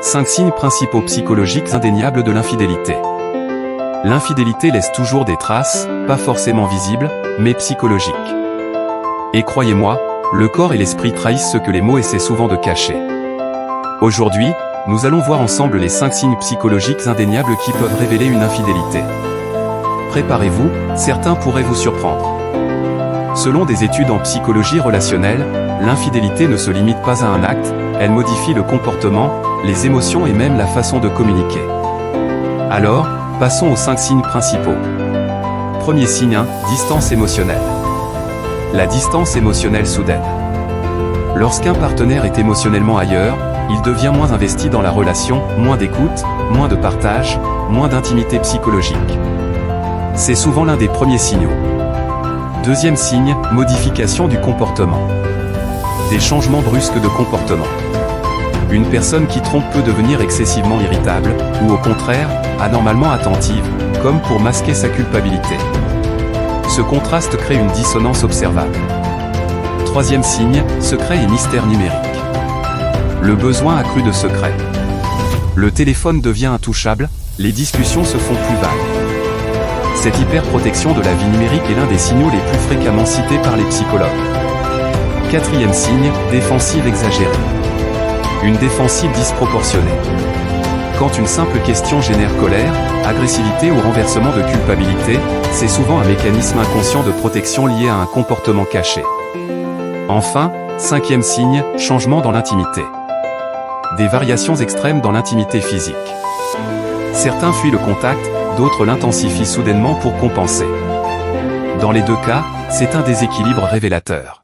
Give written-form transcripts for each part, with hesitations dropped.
5 signes principaux psychologiques indéniables de l'infidélité. L'infidélité laisse toujours des traces, pas forcément visibles, mais psychologiques. Et croyez-moi, le corps et l'esprit trahissent ce que les mots essaient souvent de cacher. Aujourd'hui, nous allons voir ensemble les 5 signes psychologiques indéniables qui peuvent révéler une infidélité. Préparez-vous, certains pourraient vous surprendre. Selon des études en psychologie relationnelle, l'infidélité ne se limite pas à un acte, elle modifie le comportement, les émotions et même la façon de communiquer. Alors, passons aux 5 signes principaux. Premier signe 1, distance émotionnelle. La distance émotionnelle soudaine. Lorsqu'un partenaire est émotionnellement ailleurs, il devient moins investi dans la relation, moins d'écoute, moins de partage, moins d'intimité psychologique. C'est souvent l'un des premiers signaux. Deuxième signe, modification du comportement. Des changements brusques de comportement. Une personne qui trompe peut devenir excessivement irritable, ou au contraire, anormalement attentive, comme pour masquer sa culpabilité. Ce contraste crée une dissonance observable. Troisième signe, secret et mystère numérique. Le besoin accru de secret. Le téléphone devient intouchable, les discussions se font plus vagues. Cette hyperprotection de la vie numérique est l'un des signaux les plus fréquemment cités par les psychologues. Quatrième signe, défensive exagérée. Une défensive disproportionnée. Quand une simple question génère colère, agressivité ou renversement de culpabilité, c'est souvent un mécanisme inconscient de protection lié à un comportement caché. Enfin, cinquième signe, changement dans l'intimité. Des variations extrêmes dans l'intimité physique. Certains fuient le contact, d'autres l'intensifient soudainement pour compenser. Dans les deux cas, c'est un déséquilibre révélateur.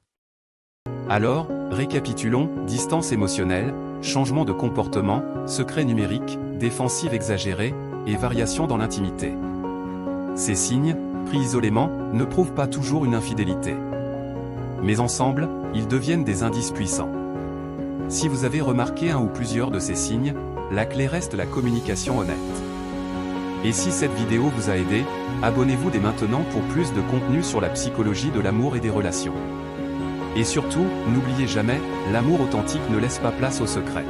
Alors, récapitulons, distance émotionnelle, changement de comportement, secret numérique, défensive exagérée, et variation dans l'intimité. Ces signes, pris isolément, ne prouvent pas toujours une infidélité. Mais ensemble, ils deviennent des indices puissants. Si vous avez remarqué un ou plusieurs de ces signes, la clé reste la communication honnête. Et si cette vidéo vous a aidé, abonnez-vous dès maintenant pour plus de contenu sur la psychologie de l'amour et des relations. Et surtout, n'oubliez jamais, l'amour authentique ne laisse pas place au secret.